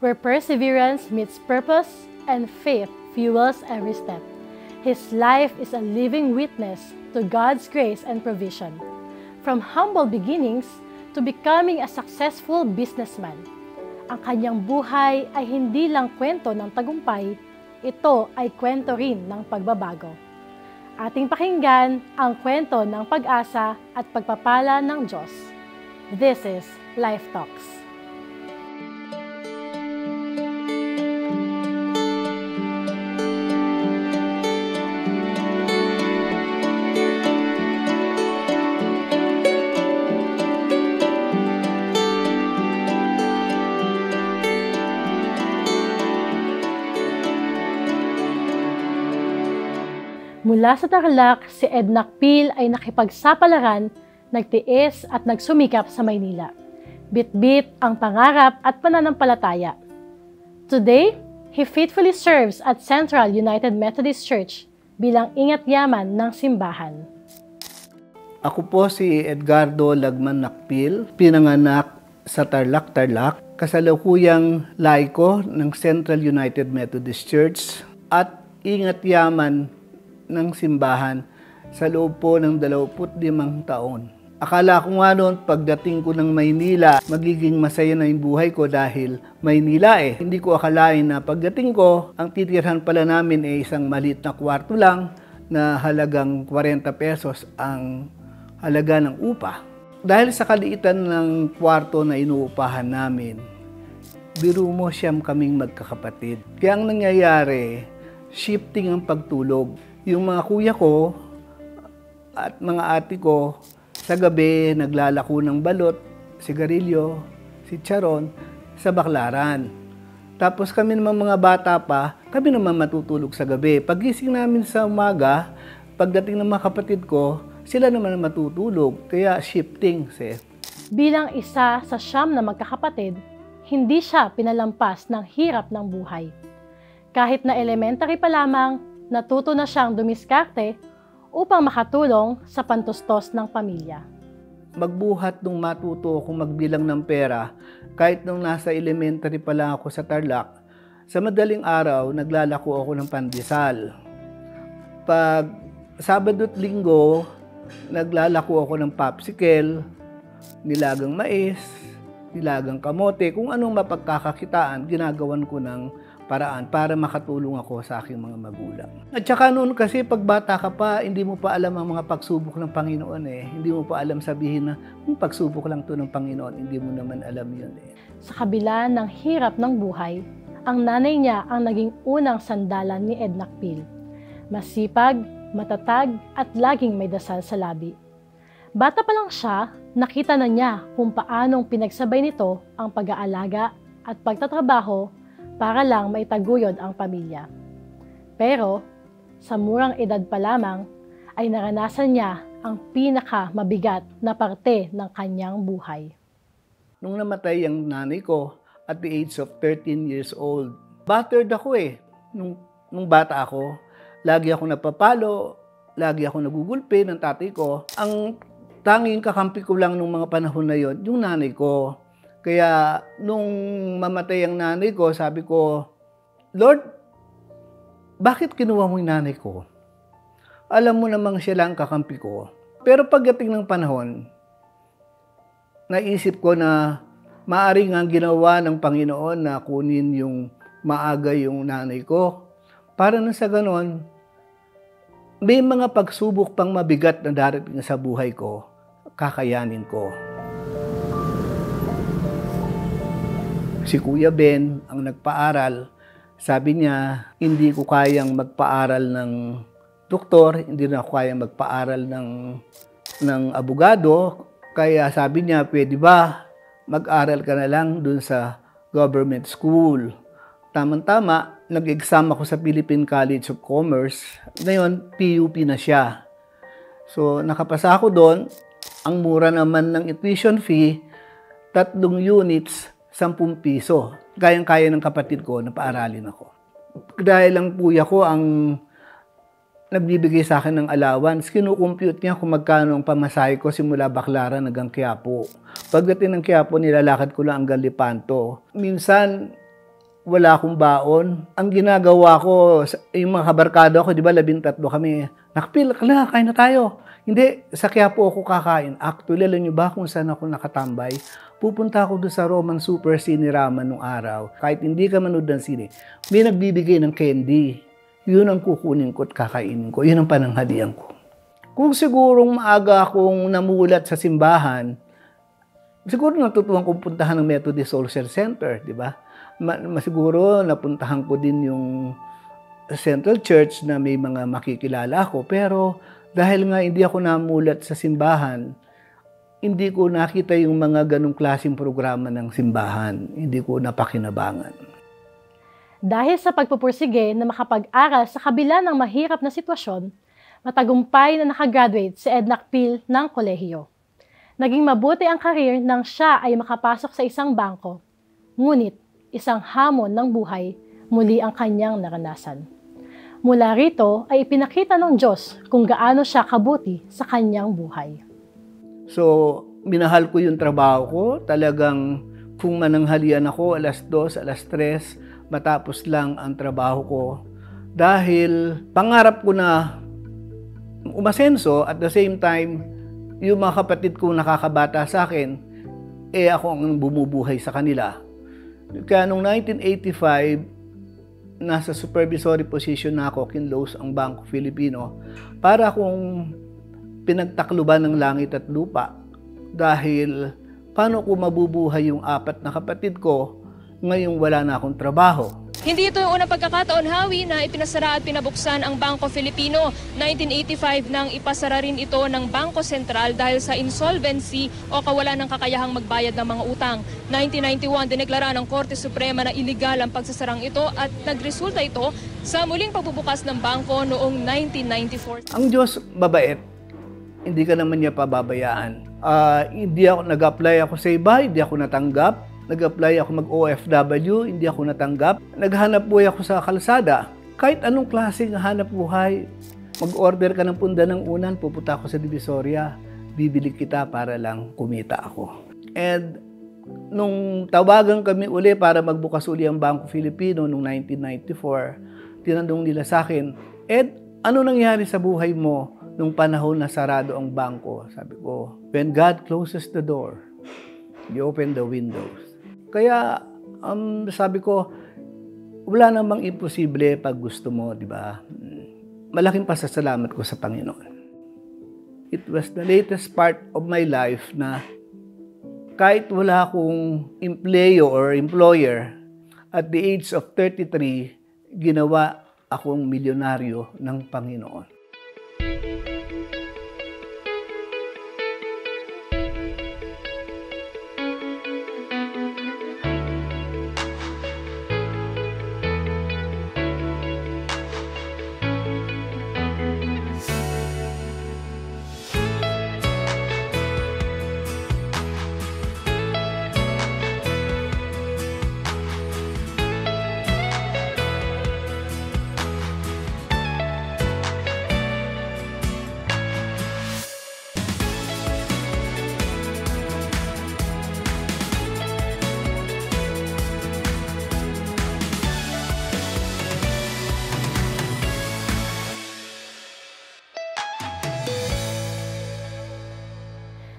where perseverance meets purpose and faith fuels every step. His life is a living witness to God's grace and provision. From humble beginnings to becoming a successful businessman, ang kanyang buhay ay hindi lang kwento ng tagumpay, ito ay kwento rin ng pagbabago. Ating pakinggan ang kwento ng pag-asa at pagpapala ng Diyos. This is Life Talks. Mula sa Tarlac, si Ednac Pil ay nakipagsapalaran, nagtiis at nagsumikap sa Maynila. Bit-bit ang pangarap at pananampalataya. Today, he faithfully serves at Central United Methodist Church bilang ingat-yaman ng simbahan. Ako po si Edgardo Lagman Nakpil, pinanganak sa Tarlac, kasalukuyang laiko ng Central United Methodist Church at ingat-yaman ng simbahan sa loob po ng 25 taon. Akala ko nga noon pagdating ko ng Maynila, magiging masaya na yung buhay ko dahil Maynila eh. Hindi ko akalain na pagdating ko, ang titirhan pala namin ay isang maliit na kwarto lang na halagang 40 pesos ang halaga ng upa. Dahil sa kaliitan ng kwarto na inuupahan namin, biro mo siyam kaming magkakapatid. Kaya ang nangyayari, shifting ang pagtulog. Yung mga kuya ko at mga ate ko, sa gabi naglalako ng balot, sigarilyo, chicharon sa baklaran. Tapos kami naman mga bata pa, kami naman matutulog sa gabi. Pagising namin sa umaga, pagdating ng mga kapatid ko, sila naman matutulog. Kaya shifting, Seth. Bilang isa sa 9 na magkakapatid, hindi siya pinalampas ng hirap ng buhay. Kahit na elementary pa lamang, natuto na siyang dumiskarte upang makatulong sa pantustos ng pamilya. Magbuhat nung matuto akong magbilang ng pera, kahit nung nasa elementary pa lang ako sa Tarlac, sa madaling araw, naglalako ako ng pandesal. Pag Sabado at Linggo, naglalako ako ng popsicle, nilagang mais, nilagang kamote, kung anong mapagkakakitaan, ginagawan ko ng paraan para makatulong ako sa aking mga magulang. At saka noon kasi pag bata ka pa, hindi mo pa alam ang mga pagsubok ng Panginoon eh. Hindi mo pa alam sabihin na pagsubok lang to ng Panginoon, hindi mo naman alam yun eh. Sa kabila ng hirap ng buhay, ang nanay niya ang naging unang sandalan ni Ednac Pil. Masipag, matatag at laging may dasal sa labi. Bata pa lang siya, nakita na niya kung paanong pinagsabay nito ang pag-aalaga at pagtatrabaho para lang maitaguyod ang pamilya. Pero, sa murang edad pa lamang, ay naranasan niya ang pinakamabigat na parte ng kanyang buhay. Nung namatay ang nanay ko at the age of 13 years old, battered ako eh. Nung bata ako, lagi ako napapalo, lagi ako nagugulpi ng tatay ko. Ang tanging kakampi ko lang nung mga panahon na yon, yung nanay ko. Kaya nung mamatay ang nanay ko, sabi ko, Lord, bakit kinuha mo yung nanay ko? Alam mo namang siya lang kakampi ko. Pero pagdating ng panahon, naisip ko na maaring ang ginawa ng Panginoon na kunin yung maaga yung nanay ko. Para na sa ganon, may mga pagsubok pang mabigat na darating sa buhay ko, kakayanin ko. Si Kuya Ben ang nagpaaral. Sabi niya, hindi ko kayang magpaaral ng doktor, hindi na ako kayang magpaaral ng abogado. Kaya sabi niya, pwede ba mag-aral ka na lang dun sa government school? Tama-tama, nag-exam ako sa Philippine College of Commerce. Ngayon, PUP na siya. So, nakapasa ako doon. Ang mura naman ng tuition fee, 3 units, 10 piso. Kayang-kaya ng kapatid ko na paaralin ako. Dahil ang kuya ko ang nagbibigay sa akin ng allowance, kinukompute niya kung magkano ang pamasahe ko simula Baclaran hanggang Quiapo. Pagdating ng Quiapo, nilalakad ko lang hanggang Lipanto. Minsan, wala akong baon. Ang ginagawa ko, yung mga kabarkada ko, di ba, 13 kami. Nakpil, kain na tayo. Hindi, sa Quiapo ako kakain. Actually, alam niyo ba kung saan ako nakatambay? Pupunta ako doon sa Roman Super Cinema nung araw. Kahit hindi ka manood ng sine, may nagbibigay ng candy. Yun ang kukunin ko at kakainin ko. Yun ang pananghalian ko. Kung sigurong maaga akong namulat sa simbahan, siguro natutuwang kong puntahan ng Methodist Social Center, di ba? Masiguro napuntahan ko din yung Central Church na may mga makikilala ako. Pero dahil nga hindi ako namulat sa simbahan, hindi ko nakita yung mga ganong klaseng programa ng simbahan. Hindi ko napakinabangan. Dahil sa pagpupursige na makapag-aral sa kabila ng mahirap na sitwasyon, matagumpay na nakagraduate si Ed Nakpil ng kolehiyo. Naging mabuti ang karir nang siya ay makapasok sa isang bangko. Ngunit, isang hamon ng buhay, muli ang kanyang naranasan. Mula rito ay ipinakita ng Diyos kung gaano siya kabuti sa kanyang buhay. So, minahal ko yung trabaho ko. Talagang kung mananghalian ako, 2:00, 3:00, matapos lang ang trabaho ko. Dahil pangarap ko na umasenso, at the same time, yung mga kapatid kong nakakabata sa akin, ako ang bumubuhay sa kanila. Kaya noong 1985, nasa supervisory position na ako, kinlose ang Bangko Filipino, para akong pinagtakluban ng langit at lupa. Dahil paano ko mabubuhay yung 4 na kapatid ko ngayong wala na akong trabaho? Hindi ito yung unang pagkakataon, Howie, na ipinasara at pinabuksan ang Bangko Filipino. 1985 nang ipasara rin ito ng Bangko Sentral dahil sa insolvency o kawalan ng kakayahang magbayad ng mga utang. 1991, dineklara ng Korte Suprema na iligal ang pagsasarang ito at nagresulta ito sa muling pagbubukas ng bangko noong 1994. Ang Diyos mabait, hindi ka naman niya pababayaan. Hindi ako nag-apply ako sa iba, hindi ako natanggap. Nag-apply ako mag-OFW, hindi ako natanggap. Naghanap buhay ako sa kalsada. Kahit anong klaseng hanap buhay, mag-order ka ng punda ng unan, pupunta ako sa Divisoria, bibili kita para lang kumita ako. And nung tawagan kami uli para magbukas uli ang Bangko Filipino noong 1994, tinanong nila sa akin, Ed, ano nangyari sa buhay mo nung panahon na sarado ang bangko? Sabi ko, when God closes the door, you open the windows. Kaya, sabi ko, wala namang imposible pag gusto mo, di ba? Malaking pasasalamat ko sa Panginoon. It was the latest part of my life na kahit wala akong employer, at the age of 33, ginawa akong milyonaryo ng Panginoon.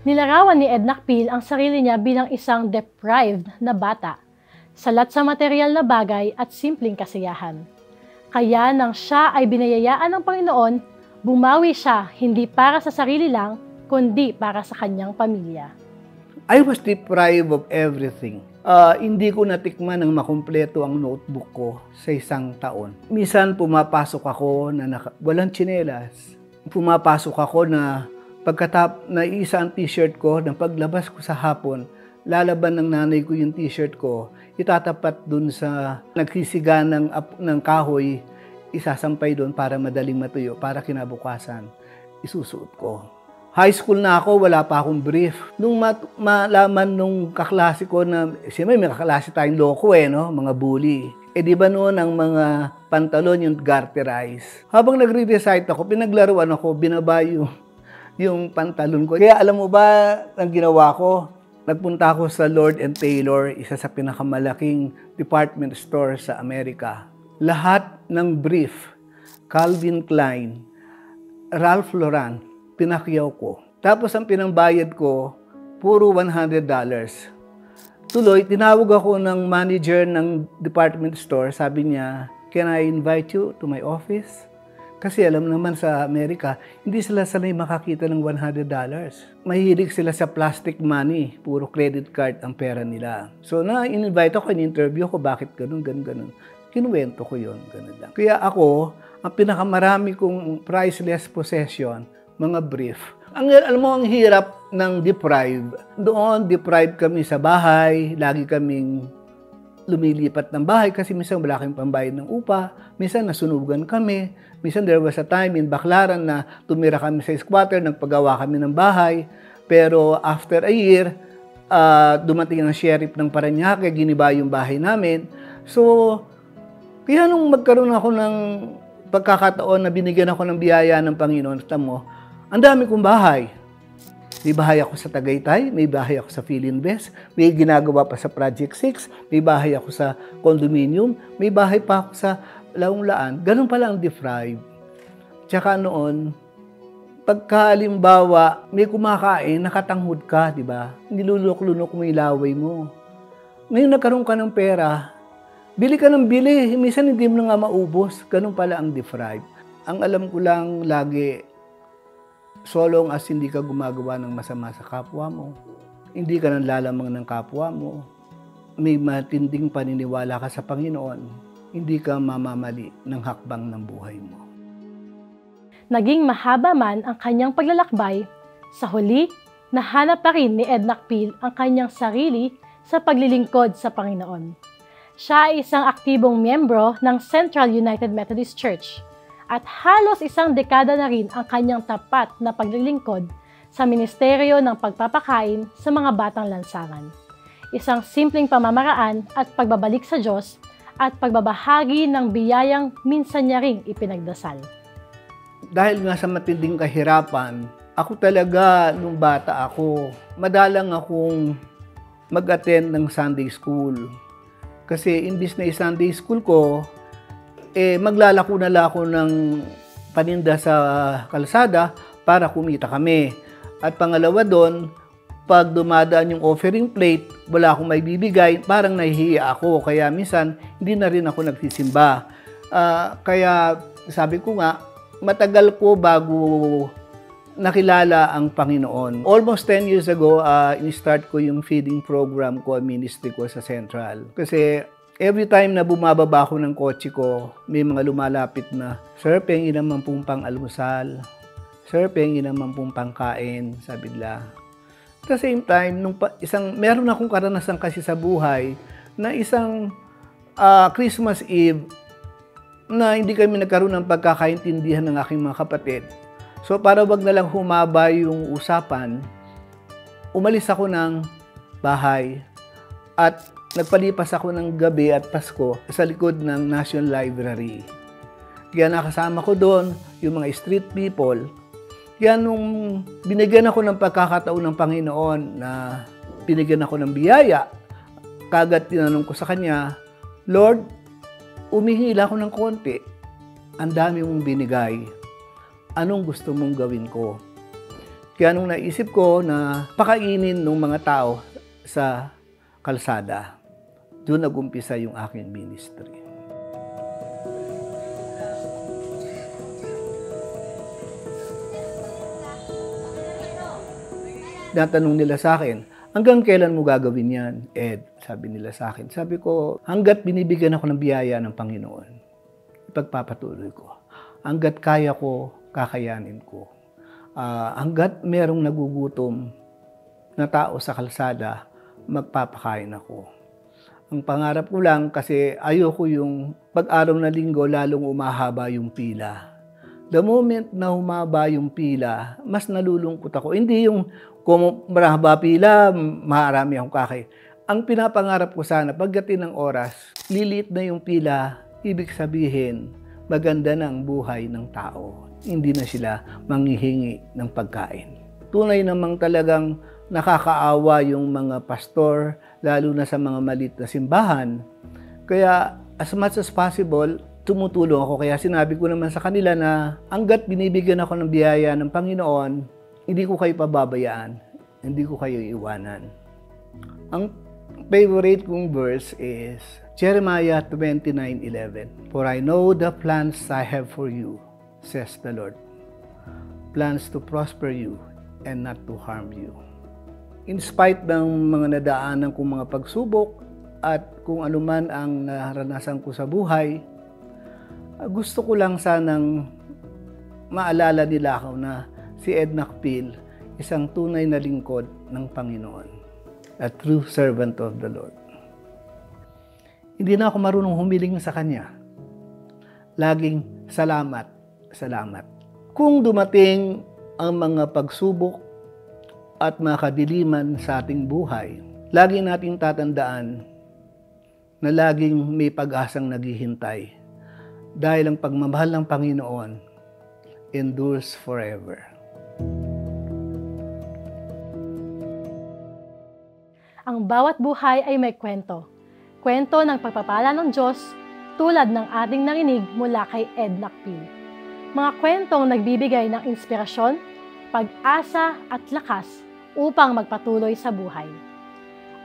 Nilarawan ni Ed Nakpil ang sarili niya bilang isang deprived na bata, salat sa material na bagay at simpleng kasiyahan. Kaya nang siya ay binayayaan ng Panginoon, bumawi siya hindi para sa sarili lang, kundi para sa kanyang pamilya. I was deprived of everything. Hindi ko natikman ng makumpleto ang notebook ko sa isang taon. Minsan pumapasok ako na walang tsinelas. Pumapasok ako na pagkatap na isa ang t-shirt ko, nang paglabas ko sa hapon, lalaban ng nanay ko yung t-shirt ko, itatapat dun sa nagsisiga ng kahoy, isasampay dun para madaling matuyo, para kinabukasan, isusuot ko. High school na ako, wala pa akong brief. Nung malaman nung kaklase ko na, siyempre may kaklase tayong loko no? Mga bully. Di ba noon ang mga pantalon yung garterize? Habang nagre-recite ako, pinaglaruan ako, binaba yung pantalon ko. Kaya alam mo ba, ang ginawa ko, nagpunta ako sa Lord & Taylor, isa sa pinakamalaking department store sa Amerika. Lahat ng brief, Calvin Klein, Ralph Lauren, pinakyaw ko. Tapos ang pinambayad ko, puro $100. Tuloy, tinawag ako ng manager ng department store. Sabi niya, "Can I invite you to my office?" Kasi alam naman sa Amerika, hindi sila sanay makakita ng $100. Mahilig sila sa plastic money. Puro credit card ang pera nila. So, na-invite ako, in-interview ko, bakit ganun. Kinuwento ko yun, ganun lang. Kaya ako, ang pinakamarami kong priceless possession, mga brief. Alam mo, ang hirap ng deprive. Doon, deprive kami sa bahay. Lagi kaming lumilipat ng bahay kasi minsan wala kaming pambayad ng upa. Minsan nasunugan kami. Minsan there was a time in Baclaran na tumira kami sa squatter, nagpagawa kami ng bahay. Pero after a year, dumating ang sheriff ng Parañaque, giniba yung bahay namin. So, kaya nung magkaroon ako ng pagkakataon na binigyan ako ng biyaya ng Panginoon, mo, ang dami kong bahay. May bahay ako sa Tagaytay, may bahay ako sa Philinvest, may ginagawa pa sa Project 6, may bahay ako sa condominium, may bahay pa ako sa Laong-Laan. Ganun pala ang deprive. Tsaka noon, pagkalimbawa, may kumakain, nakatanghod ka, di ba? Nilulok-lunok mo yung laway mo. Ngayon nagkaroon ka ng pera, bili ka ng bili, minsan hindi mo na nga maubos. Ganun pala ang deprive. Ang alam ko lang lagi, so long as hindi ka gumagawa ng masama sa kapwa mo, hindi ka nanlalamang ng kapwa mo, may matinding paniniwala ka sa Panginoon, hindi ka mamamali ng hakbang ng buhay mo. Naging mahaba man ang kanyang paglalakbay, sa huli, nahanap pa rin ni Ed Nakpil ang kanyang sarili sa paglilingkod sa Panginoon. Siya ay isang aktibong miyembro ng Central United Methodist Church at halos isang dekada na rin ang kanyang tapat na paglilingkod sa ministeryo ng pagpapakain sa mga batang lansangan. Isang simpleng pamamaraan at pagbabalik sa Diyos at pagbabahagi ng biyayang minsan niya ring ipinagdasal. Dahil nga sa matinding kahirapan, ako talaga nung bata ako, madalang akong mag-attend ng Sunday school. Kasi imbis na Sunday school ko, maglalako na lang ako ng paninda sa kalsada para kumita kami. At pangalawa doon, pag dumadaan yung offering plate, wala akong may bibigay, parang nahihiya ako. Kaya minsan, hindi na rin ako nagsisimba. Kaya sabi ko nga, matagal ko bago nakilala ang Panginoon. Almost 10 years ago, in-start ko yung feeding program ko, ministry ko sa Central. Kasi every time na bumababa ako ng kotse ko, may mga lumalapit na, "Sir, pengi naman pong pang-almusal. Sir, pengi naman pong pangkain," sabi nila. At the same time, meron akong karanasan kasi sa buhay na isang Christmas Eve na hindi kami nagkaroon ng pagkakaintindihan ng aking mga kapatid. So para wag na lang humaba yung usapan, umalis ako ng bahay at nagpalipas ako ng gabi at Pasko sa likod ng National Library. Kaya nakasama ko doon yung mga street people. Kaya nung binigyan ako ng pagkakataon ng Panginoon na binigyan ako ng biyaya, kagad tinanong ko sa Kanya, "Lord, umihingi lang ako ng konti. Ang dami mong binigay. Anong gusto mong gawin ko?" Kaya nung naisip ko na pakainin ng mga tao sa kalsada, doon nag-umpisa yung aking ministry. Natanong nila sa akin, "Hanggang kailan mo gagawin yan, Ed?" Sabi nila sa akin. Sabi ko, hanggat binibigyan ako ng biyaya ng Panginoon, ipagpapatuloy ko. Hanggat kaya ko, kakayanin ko. Hanggat merong nagugutom na tao sa kalsada, magpapakain ako. Ang pangarap ko lang, kasi ayoko yung pag-araw na linggo, lalong umahaba yung pila. The moment na humaba yung pila, mas nalulungkot ako. Hindi yung kung mahaba pila, marami akong kakain. Ang pinapangarap ko sana, pagdating ng oras, liliit na yung pila, ibig sabihin, maganda na ang buhay ng tao. Hindi na sila manghihingi ng pagkain. Tunay namang talagang nakakaawa yung mga pastor, lalo na sa mga maliit na simbahan. Kaya as much as possible, tumutulong ako. Kaya sinabi ko naman sa kanila na hanggat binibigyan ako ng biyaya ng Panginoon, hindi ko kayo pababayaan, hindi ko kayo iwanan. Ang favorite kong verse is Jeremiah 29:11. For I know the plans I have for you, says the Lord. Plans to prosper you and not to harm you. In spite ng mga nadaanan kong mga pagsubok at kung anuman ang naranasan ko sa buhay, gusto ko lang sanang maalala nila ako na si Ed Nakpil, isang tunay na lingkod ng Panginoon, a true servant of the Lord. Hindi na ako marunong humiling sa Kanya. Laging salamat, salamat. Kung dumating ang mga pagsubok at mga kadiliman sa ating buhay, lagi nating tatandaan na laging may pag-asang naghihintay dahil ang pagmamahal ng Panginoon endures forever. Ang bawat buhay ay may kwento. Kwento ng pagpapala ng Diyos tulad ng ating narinig mula kay Ed Nakpil. Mga kwentong nagbibigay ng inspirasyon, pag-asa at lakas upang magpatuloy sa buhay.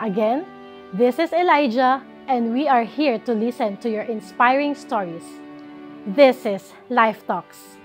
Again, this is Elijah and we are here to listen to your inspiring stories. This is Life Talks.